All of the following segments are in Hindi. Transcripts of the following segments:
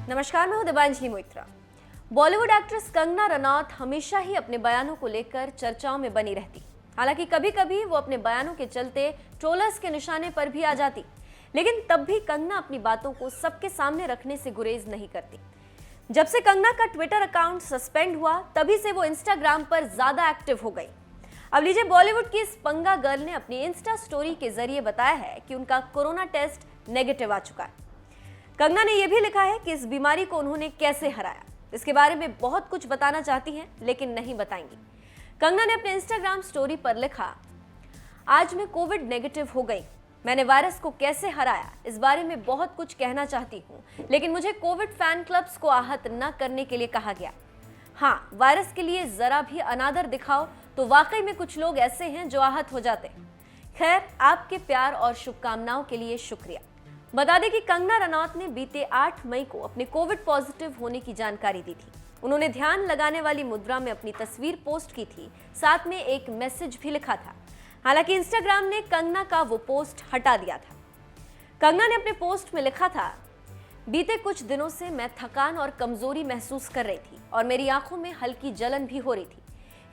नमस्कार, मैं हूं दिव्यांजलि मोइत्रा। बॉलीवुड एक्ट्रेस कंगना रनौत हमेशा ही अपने बयानों को लेकर चर्चाओं में बनी रहती। हालांकि कभी कभी वो अपने बयानों के चलते ट्रोलर्स के निशाने पर भी आ जाती, लेकिन तब भी कंगना अपनी बातों को सबके सामने रखने से गुरेज नहीं करती। जब से कंगना का ट्विटर अकाउंट सस्पेंड हुआ, तभी से वो इंस्टाग्राम पर ज्यादा एक्टिव हो गई। अब लीजिए, बॉलीवुड की इस पंगा गर्ल ने अपनी इंस्टा स्टोरी के जरिए बताया है कि उनका कोरोना टेस्ट नेगेटिव आ चुका है। कंगना ने यह भी लिखा है कि इस बीमारी को उन्होंने कैसे हराया। इसके बारे में बहुत कुछ बताना चाहती हैं, लेकिन नहीं बताएंगी। कंगना ने अपने इंस्टाग्राम स्टोरी पर लिखा, आज मैं कोविड नेगेटिव हो गई। मैंने वायरस को कैसे हराया, इस बारे में बहुत कुछ कहना चाहती हूँ, लेकिन मुझे कोविड फैन क्लब्स को आहत न करने के लिए कहा गया। हाँ, वायरस के लिए जरा भी अनादर दिखाओ तो वाकई में कुछ लोग ऐसे हैं जो आहत हो जाते हैं। खैर, आपके प्यार और शुभकामनाओं के लिए शुक्रिया। बता दें कि कंगना रनौत ने बीते 8 मई को अपने कोविड पॉजिटिव होने की जानकारी दी थी। उन्होंने ध्यान लगाने वाली मुद्रा में अपनी तस्वीर पोस्ट की थी, साथ में एक मैसेज भी लिखा था। हालांकि इंस्टाग्राम ने कंगना का वो पोस्ट हटा दिया था। कंगना ने अपने पोस्ट में लिखा था, बीते कुछ दिनों से मैं थकान और कमजोरी महसूस कर रही थी और मेरी आंखों में हल्की जलन भी हो रही थी।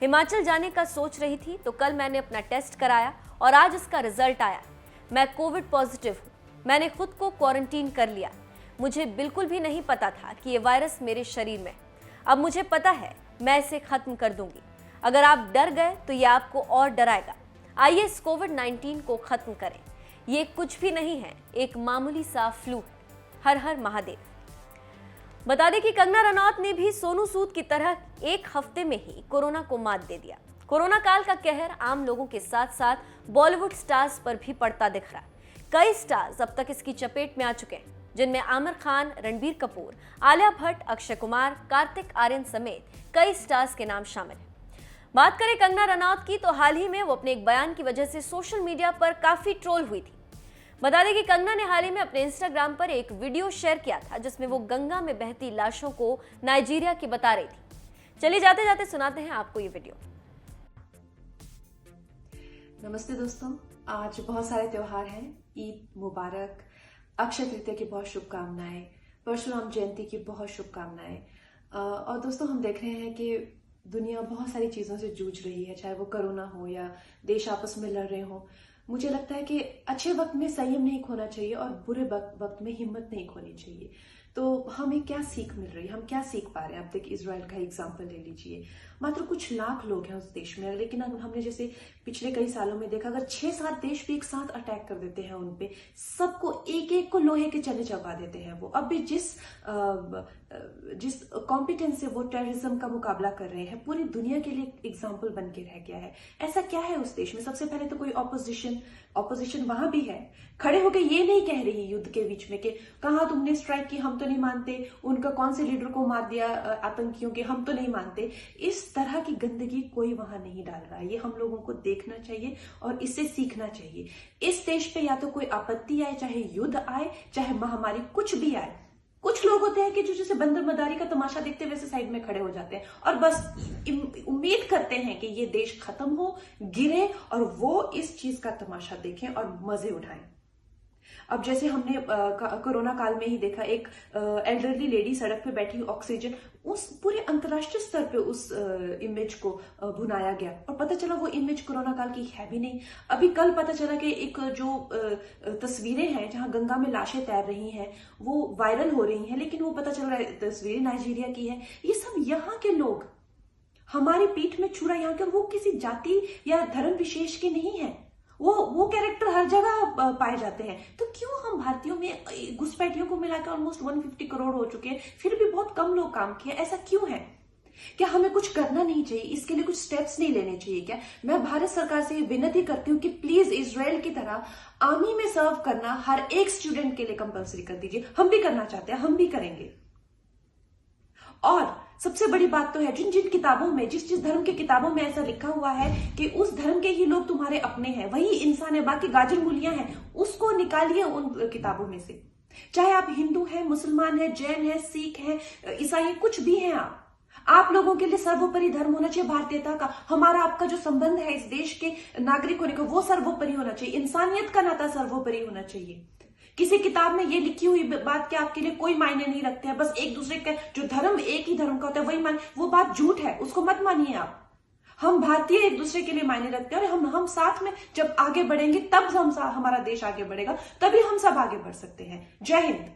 हिमाचल जाने का सोच रही थी तो कल मैंने अपना टेस्ट कराया और आज इसका रिजल्ट आया। मैं कोविड पॉजिटिव हूँ। मैंने खुद को क्वारंटीन कर लिया। मुझे बिल्कुल भी नहीं पता था कि ये वायरस मेरे शरीर में। अब मुझे पता है, मैं इसे खत्म कर दूंगी। अगर आप डर गए तो ये आपको और डराएगा। आइए इस कोविड-19 को खत्म करें। ये कुछ भी नहीं है, एक मामूली सा फ्लू है। हर हर महादेव। बता दें कि कंगना रनौत ने भी सोनू सूद की तरह एक हफ्ते में ही कोरोना को मात दे दिया। कोरोना काल का कहर आम लोगों के साथ साथ बॉलीवुड स्टार्स पर भी पड़ता दिख रहा है। कई स्टार्स अब तक इसकी चपेट में आ चुके हैं, जिनमें आमिर खान, रणबीर कपूर, आलिया भट्ट, अक्षय कुमार, कार्तिक आर्यन समेत कई स्टार्स के नाम शामिल हैं। बात करें कंगना रनौत की, तो हाल ही में वो अपने एक बयान की वजह से सोशल मीडिया पर काफी ट्रोल हुई थी। बता दें कि कंगना ने हाल ही में अपने इंस्टाग्राम पर एक वीडियो शेयर किया था, जिसमें वो गंगा में बहती लाशों को नाइजीरिया की बता रही थी। चलिए जाते जाते सुनाते हैं आपको ये वीडियो। नमस्ते दोस्तों, आज बहुत सारे त्योहार हैं। ईद मुबारक, अक्षय तृतीया की बहुत शुभकामनाएं, परशुराम जयंती की बहुत शुभकामनाएं। और दोस्तों, हम देख रहे हैं कि दुनिया बहुत सारी चीजों से जूझ रही है, चाहे वो कोरोना हो या देश आपस में लड़ रहे हो। मुझे लगता है कि अच्छे वक्त में संयम नहीं खोना चाहिए और बुरे वक्त में हिम्मत नहीं खोनी चाहिए। तो हमें क्या सीख मिल रही है, हम क्या सीख पा रहे हैं? अब देखिए, इजराइल का एग्जाम्पल ले लीजिए। मात्र कुछ लाख लोग हैं उस देश में, लेकिन हमने जैसे पिछले कई सालों में देखा, अगर 6-7 देश भी एक साथ अटैक कर देते हैं उन पे, सबको एक एक को लोहे के चने चबा देते हैं। वो अब भी जिस कॉम्पिटेंस से वो टेररिज्म का मुकाबला कर रहे हैं, पूरी दुनिया के लिए एग्जाम्पल बन के रह गया है। ऐसा क्या है उस देश में? सबसे पहले तो कोई ऑपोजिशन वहां भी है, खड़े होकर ये नहीं कह रही युद्ध के बीच में कि कहा तुमने स्ट्राइक की, हम तो नहीं मानते, उनका कौन से लीडर को मार दिया आतंकियों के, हम तो नहीं मानते। इस तरह की गंदगी कोई वहां नहीं डाल रहा है। ये हम लोगों को देखना चाहिए और इससे सीखना चाहिए। इस देश पे या तो कोई आपत्ति आए, चाहे युद्ध आए, चाहे महामारी, कुछ भी आए, कुछ लोग होते हैं कि जो जैसे बंदर मदारी का तमाशा देखते वैसे साइड में खड़े हो जाते हैं और बस उम्मीद करते हैं कि ये देश खत्म हो, गिरे और वो इस चीज का तमाशा देखें और मजे उठाएं। अब जैसे हमने कोरोना काल में ही देखा, एक एल्डरली लेडी सड़क पे बैठी, ऑक्सीजन, उस पूरे अंतर्राष्ट्रीय स्तर पे उस इमेज को भुनाया गया और पता चला वो इमेज कोरोना काल की है भी नहीं। अभी कल पता चला कि एक जो तस्वीरें हैं जहां गंगा में लाशें तैर रही हैं वो वायरल हो रही हैं, लेकिन वो पता चल रहा है तस्वीरें नाइजीरिया की है। ये सब यहाँ के लोग, हमारी पीठ में छुरा, यहाँ के, वो किसी जाति या धर्म विशेष के नहीं है। वो कैरेक्टर हर जगह पाए जाते हैं। तो क्यों हम भारतीयों में घुसपैठियों को मिलाकर ऑलमोस्ट 150 करोड़ हो चुके हैं, फिर भी बहुत कम लोग काम किए? ऐसा क्यों है? क्या हमें कुछ करना नहीं चाहिए? इसके लिए कुछ स्टेप्स नहीं लेने चाहिए क्या? मैं भारत सरकार से विनती करती हूँ कि प्लीज इजराइल की तरह आर्मी में सर्व करना हर एक स्टूडेंट के लिए कंपलसरी कर दीजिए। हम भी करना चाहते हैं, हम भी करेंगे। और सबसे बड़ी बात तो है, जिन जिन किताबों में, जिस जिस धर्म की किताबों में ऐसा लिखा हुआ है कि उस धर्म के ही लोग तुम्हारे अपने हैं, वही इंसान है, बाकी गाजर मूलियां हैं, उसको निकालिए उन किताबों में से। चाहे आप हिंदू हैं, मुसलमान हैं, जैन हैं, सिख हैं, ईसाई, कुछ भी हैं आप लोगों के लिए सर्वोपरि धर्म होना चाहिए भारतीयता का। हमारा आपका जो संबंध है इस देश के नागरिक होने का, वो सर्वोपरि होना चाहिए। इंसानियत का नाता सर्वोपरि होना चाहिए। किसी किताब में ये लिखी हुई बात कि आपके लिए कोई मायने नहीं रखते हैं, बस एक दूसरे का जो धर्म एक ही धर्म का होता है वही मान, वो बात झूठ है, उसको मत मानिए आप। हम भारतीय एक दूसरे के लिए मायने रखते हैं और हम साथ में जब आगे बढ़ेंगे तब हमारा देश आगे बढ़ेगा, तभी हम सब आगे बढ़ सकते हैं। जय हिंद।